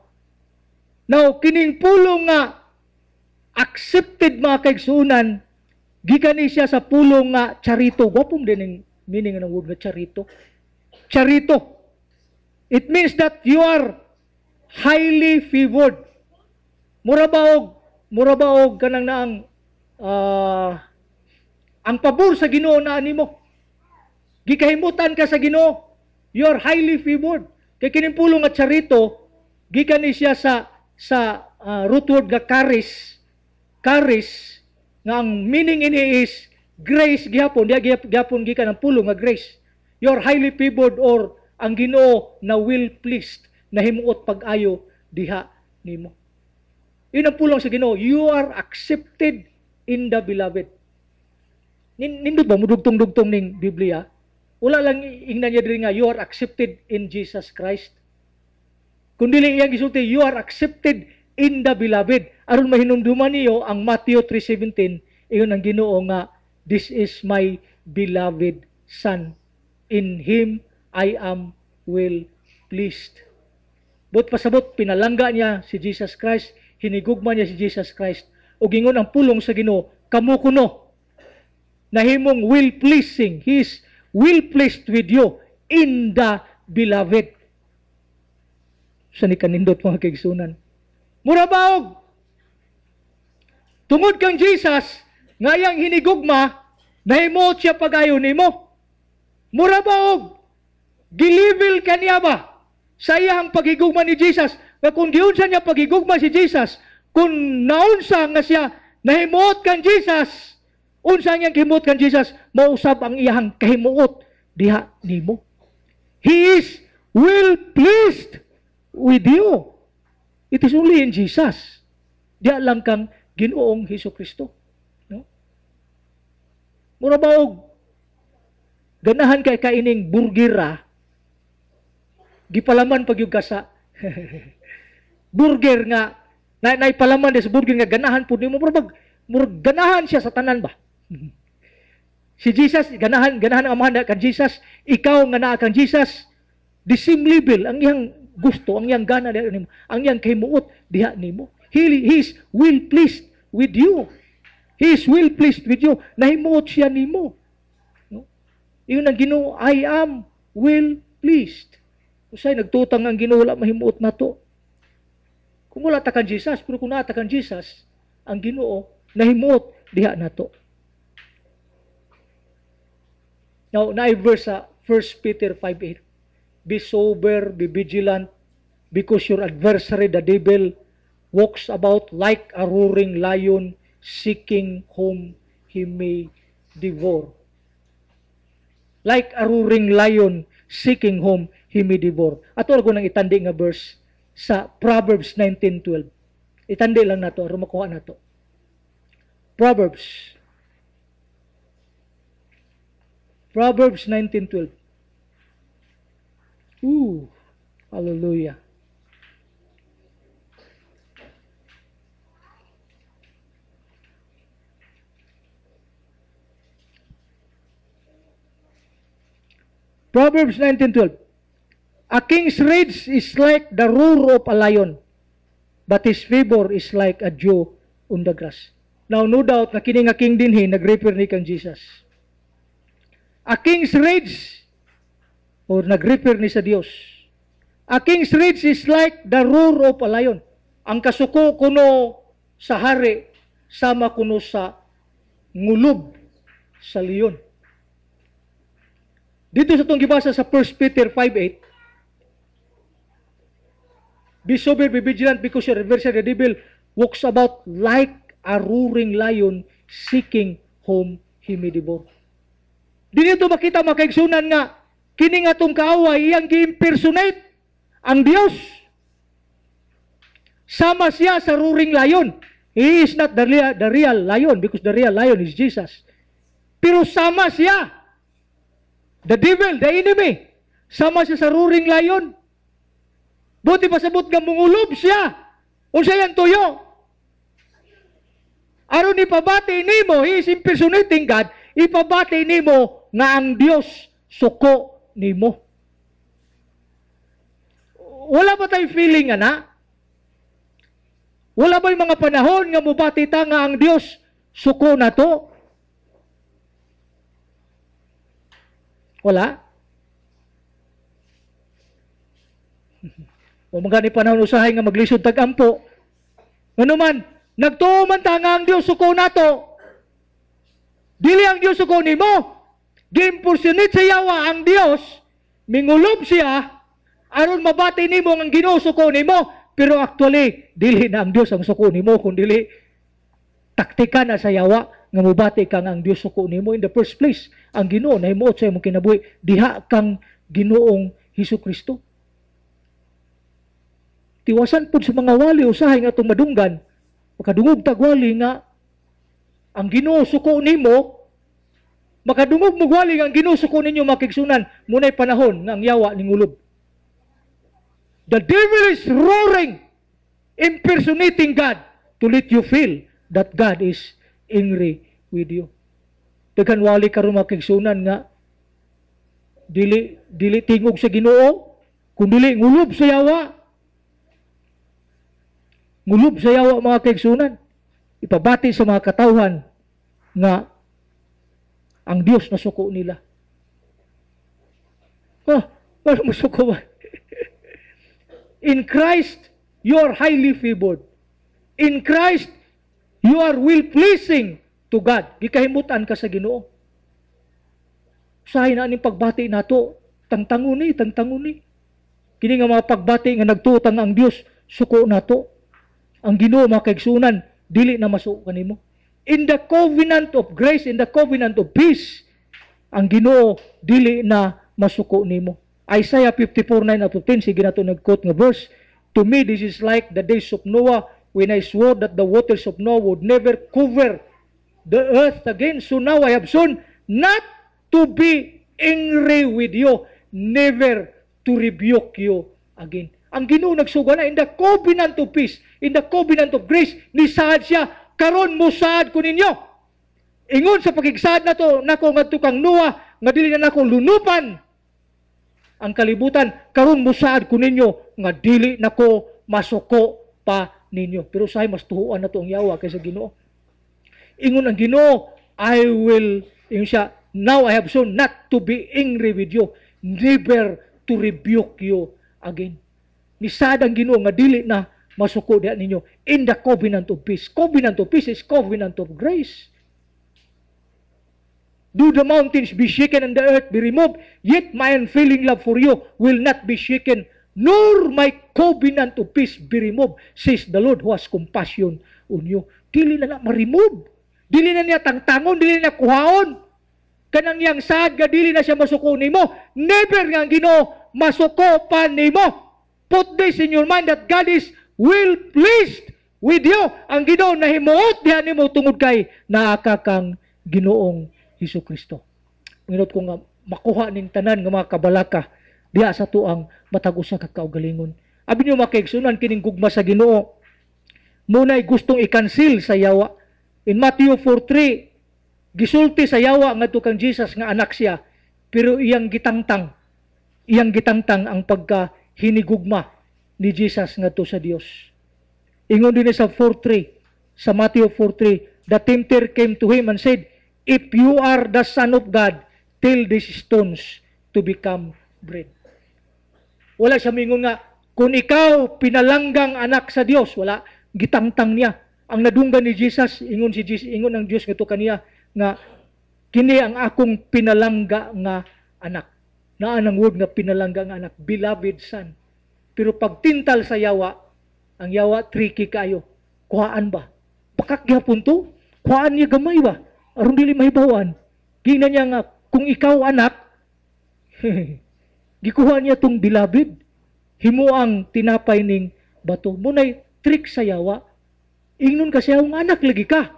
Now, kining pulong nga accepted mga kaigsunan, gikan siya sa pulong nga charito. Gwapong din ang meaning ng word nga charito. charito. It means that you are highly favored. Murabaog kanang naang ang pabor sa Ginoo na nimo. Gikahimutan ka sa Ginoo, you are highly favored. Kay kining pulong nga charito, gikan ni siya sa root word nga charis. Charis nga ang meaning ini is grace gihapon, gihapon gikan ang pulong nga grace. You are highly favored or ang Ginoo na will pleased, na himuot pag-ayo diha nimo. Yun ang pulong sa Ginoo. You are accepted in the beloved. Nindot ba mudugtong-dugtong ning Biblia? Wala lang ingnan niya diri nga you are accepted in Jesus Christ. Kundi iyang gisulti, you are accepted in the beloved. Aron mahinumduman niyo ang Matthew 3:17, iyon ang Ginoo nga, this is my beloved Son. In Him I am well pleased. But pasabot, pinalangga niya si Jesus Christ, hinigugma niya si Jesus Christ, o gingon ang pulong sa Ginoo, kamo kuno, na himong will pleasing, He is will pleased with you in the beloved. Sa ni kanindot mga kaigsunan. Murabaog, tungod kang Jesus, ngayang hinigugma, nahimuot siya pag-ayo nimo. Murabaog, gilibil ka niya ba sa iyang paghigugma ni Jesus? Na kung giunsa niya paghigugma si Jesus, kung naunsa nga siya nahimuot kang Jesus, unsa niyang himuot kang Jesus, mausab ang iyang kahimuot diha nimo. He is well pleased with you. It is only in Jesus. Diya lang kang Ginoong Hesukristo. No? Murabaog, ganahan kay kaining burgera, gipalaman pag yung kasa. Burger nga, naipalaman sa burger nga, ganahan po ni mo, ganahan siya sa tanan ba? Si Jesus, ganahan ang amahan kan Jesus, ikaw nga naa kang Jesus, the same level, ang iyang gusto, ang iyang gana, ang iyang kahimuot, diha nimo. He is well pleased with you. He is well pleased with you. Nahimuot siya nimo. No? Iyon ang Ginoo, I am well pleased. Usay nagtutang ang Ginoo, wala mahimuot na to. Kung wala ta kan Jesus, pero kung naata kan Jesus, ang Ginoo, nahimuot diha na to. Now, na-verse sa 1 Peter 5:8. Be sober, be vigilant, because your adversary, the devil, walks about like a roaring lion, seeking whom he may devour. Like a roaring lion, seeking whom he may devour. Ato ako nang itandi nga verse sa Proverbs 19:12. Itandi lang nato, aron makuha nato. Proverbs 19:12. Hallelujah. Proverbs 19:12. A king's rage is like the roar of a lion, but his favor is like a dew on the grass. Now, no doubt, na kini nga king dinhi, nag-refer ni kang Jesus. A king's rage, or nag-refer ni sa Dios. A king's rage is like the roar of a lion. Ang kasuko kuno sa hari, sama kuno sa ngulob sa leon. Dito sa itong gibasa sa 1 Peter 5:8, be sober, be vigilant, because your adversary, the devil, walks about like a roaring lion, seeking whom he may devour. Dito makita makaigsunan nga, kini nga itong kaaway, iyang gi-impersonate ang Diyos. Sama siya sa roaring lion. He is not the real lion, because the real lion is Jesus. Pero sama siya. The devil, the enemy, sama siya sa roaring lion. Buti pasabot nga mungulob siya. O siya yung tuyo. Aron ipabati nimo, he is impersonating God, ipabati nimo nga ang Dios suko nimo. Wala ba tayo feeling, ana? Wala ba yung mga panahon nga mubati ta nga ang Dios suko na to? Wala. O magani panahon usahay nga maglisod tag-ampo. Ngano man, nagtuo man ta nga ang Dios suko nato. Dili ang Dios suko nimo. Gi-impersonate sa yawa ang Dios, mingulob siya aron mabati nimo ang Ginoo suko nimo, pero actually dili na ang Dios ang suko nimo kundi taktika na sa yawa nga mobati ka nga ang Dios suko nimo in the first place. Ang Ginoo nahimuot sa imong kinabuhi, diha kang Ginoong Hesukristo. Tiwasan pud sa mga wali usahay nga itong madunggan, makadungog tagwali nga ang Ginoo suko nimo, makadungog mo wali nga ang Ginoo suko ninyo makigsunan, munay panahon nga ang yawa ningulob. The devil is roaring, impersonating God to let you feel that God is angry with you. Daghan wali karon makigsunan nga dili tingog sa Ginoo, kundi ngulob sa yawa. Ngulob sa yawa mga kaigsunan. Ipabati sa mga katawhan nga ang Dios na suko nila. Ano mo suko ba? In Christ, you are highly favored. In Christ, you are well-pleasing to God. Gikahimutan ka sa Ginoo. Usahay na aning pagbati nato, tangtanguni. Kini nga mga pagbati nga nagtutang ang Dios suko nato. Ang Ginoo mga kaigsunan, dili na masuko kanimo. In the covenant of grace, in the covenant of peace, ang Ginoo dili na masuko nimo. Isaiah 54:9-10, sige na ito nag-quote nga verse, to me this is like the days of Noah when I swore that the waters of Noah would never cover the earth again. So now I have sworn not to be angry with you, never to rebuke you again. Ang Ginoo nagsuga na in the covenant of peace, in the covenant of grace, nisaad siya, karon mo saad ko ninyo. Ingon sa pagigsaad na to, nako ngadto kang Noah, nga dili na nako lunupan ang kalibutan, karon mo saad ko ninyo, nga dili nako masuko pa ninyo. Pero sahay mas tuhuan na to ang yawa kaysa Ginoo. Ingon ang Ginoo, I will, ingon siya, now I have shown not to be angry with you, never to rebuke you again. Nisad ang Ginoo nga dili na masuko diha ninyo in the covenant of peace. Covenant of peace is covenant of grace. Do the mountains be shaken and the earth be removed, yet my unfailing love for you will not be shaken, nor my covenant of peace be removed, says the Lord who has compassion on you. Dili na ma-remove. Dili na niya tangtangon, dili na kuhaon. Kanang yang sad nga dili na siya masuko nimo. Never nga ang Ginoo masuko pa nimo. Put this in your mind that God is well pleased with you. Ang Ginoo nahimuot diha nimo tungod kay naaka kang Ginoong Hesukristo. Nginot ko nga makuha ning tanan nga mga kabalaka diha sa tuang matag usa ka kaugalingon. Abi niyo makaigsunan kining gugma sa Ginoo. Munay gustong i-cancel sa yawa. In Matthew 4:3, gisulti sa yawa ngadto kang Jesus nga anak siya, pero iyang gitangtang ang pagka-hinigugma ni Jesus ngadto sa Dios. Ingon din sa 4:3, sa Matthew 4:3, the tempter came to him and said, if you are the Son of God, tell these stones to become bread. Wala siya mingon nga, kung ikaw pinalanggang anak sa Dios, wala, gitangtang niya. Ang nadunggan ni Jesus, ingon ang Dios ngadto kaniya nga kini ang akong pinalangga nga anak. Naa nang word nga pinalangga nga anak, beloved son. Pero pagtintal sa yawa, ang yawa tricky kayo. Kuhaan ba? Pakak gyapon to? Kuhaan niya gamay ba? Aron dili mahibawan. Gina niya nga kung ikaw anak, gikuha niya tong beloved. Himo ang tinapay ning bato. Munay trick sa yawa. Ingnon kasi ang anak lagi ka.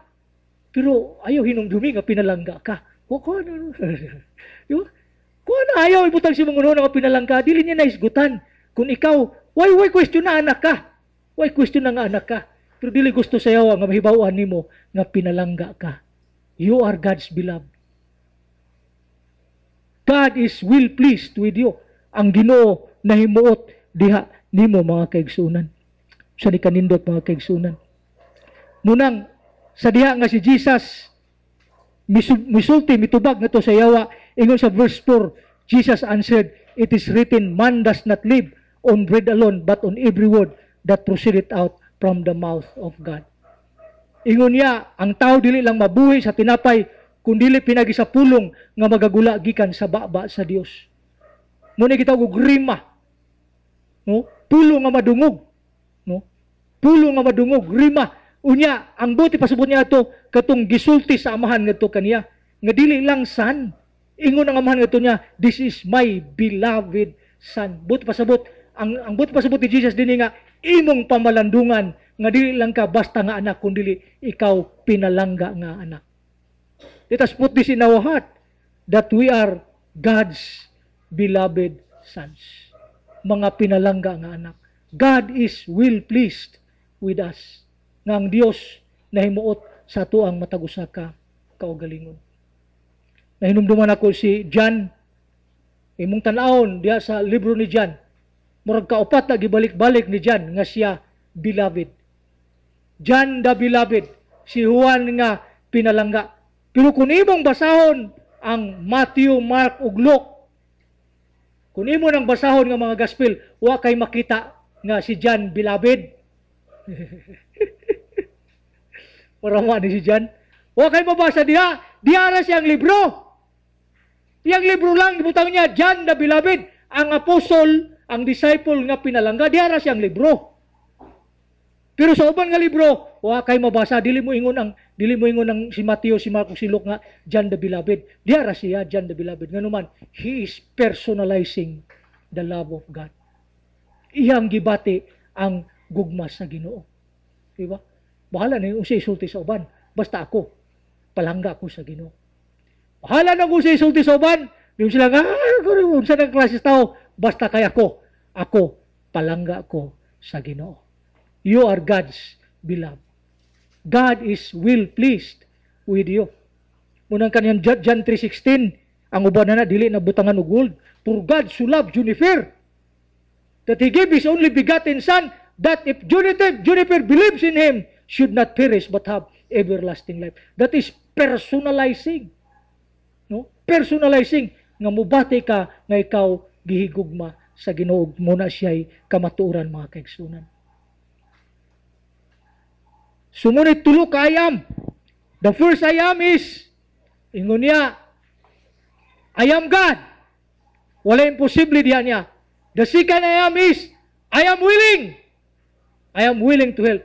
Pero ayaw hinumdumi nga pinalangga ka. Kuha na. Kuha na ayaw ibutang si mga nga pinalangga. Dili niya naisgutan. Kung ikaw, why question na anak ka? Why question na nga anak ka? Pero dili gusto sa yawa nga mahibawan nimo nga pinalangga ka. You are God's beloved. God is well pleased with you. Ang Ginoo nahimuot diha nimo mga kaigsunan. Sa di kanindot mga kaigsunan. Munang sa diha nga si Jesus misulti mitubag nato sa yawa, ingon sa verse 4, Jesus answered, it is written, man does not live on bread alone, but on every word that proceedeth out from the mouth of God. Ingon niya, ang tao dili lang mabuhi sa tinapay, kundili pinagi sa pulong nga magagula gikan sa baba sa Dios. Muna gitawag og rima. No? Pulong nga madungog. No? Pulong nga madungog, rima. Unya, ang buti pasabot niya ato katong gisulti sa amahan ngadto kaniya. Nga dili lang son. Ingon ang amahan ngadto niya, this is my beloved son. Buti pasabot, ang buti pasabot ni Jesus dinhi nga imong pamalandungan nga dili lang ka basta nga anak kundi ikaw pinalangga nga anak. Let us put this in our heart that we are God's beloved sons. Mga pinalangga nga anak. God is well pleased with us. Nga ang Dios nahimuot sa ato ang matag usa ka kaugalingon. Nahinumduman ako si John, imong tan-awon diha sa libro ni John. Murag kaupat na gibalik-balik ni John nga siya beloved. John the beloved, si Juan nga pinalangga. Pero kung imong basahon ang Matthew, Mark ug Luke, kung imo nang basahon nga mga gospel, wa kay makita nga si John beloved. Marama ni si John. Wa kay mabasa diha, diha ra siyang libro. Yang libro lang gibutang niya John the beloved, ang apostle, ang disciple nga pinalangga, diha ra siyang libro. Pero sa uban nga libro, wa kay mabasa, dili mo ingon ang si Mateo, si Marcos, si Luke nga John the beloved. Diha ra siya John the beloved. Nganuman, he is personalizing the love of God. Iyang gibati ang gugma sa Ginoo. Diba? Bahala na yung usay sulti sa uban. Basta ako, palangga ako sa Ginoo. Bahala na usay sulti sa uban. Yung sila nga, sa nang klases tao, basta kay ako, palangga ako sa Ginoo. You are God's beloved. God is well pleased with you. Munang kanyan John 3:16, ang uban na dili na butangan og gold. For God so loved Juniper, that He gave His only begotten Son, that if Juniper believes in Him, should not perish but have everlasting life. That is personalizing. No? Personalizing. Nga mubati ka nga ikaw gihigugma sa Ginoo muna siya'y kamatuoran mga kaigsunan. Sumunod tulo ka I am. The first I am is, ingon niya, I am God. Wala imposible diyan niya. The second I am is, I am willing. I am willing to help.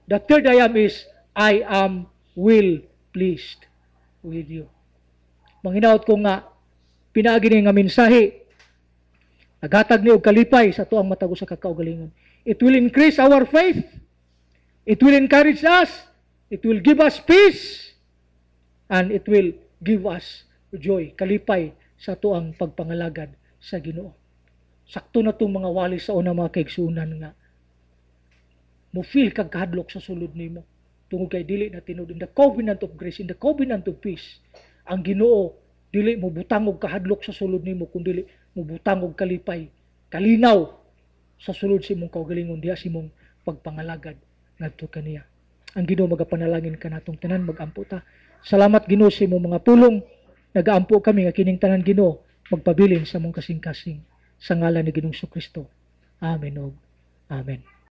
The third I am is, I am well pleased with you. Manghinaot ko nga, pinaagi ni nga mensahe, naghatag ni og kalipay sa tuang matag sa kakaugalingon. It will increase our faith. It will encourage us. It will give us peace. And it will give us joy, kalipay sa tuang pagpangalagad sa Ginoo. Sakto na itong mga wali sa una mga kaigsunan nga. Mo feel kag kahadlok sa sulod nimo. Tungod kay dili na tinud in the covenant of grace, in the covenant of peace. Ang Ginoo dili mo butang og kahadlok sa sulod nimo kundi mo butang og kalipay, kalinaw sa sulod sa imong kaugalingon diha sa imong pagpangalagad ngadto kaniya. Ang Ginoo magapanalangin kanatong tanan, magampo ta. Salamat Ginoo sa imong mga pulong. Nagaampo kami nga kining tanan Ginoo magpabilin sa imong kasing-kasing sa ngalan ni Ginoong Kristo. Amen. Amen.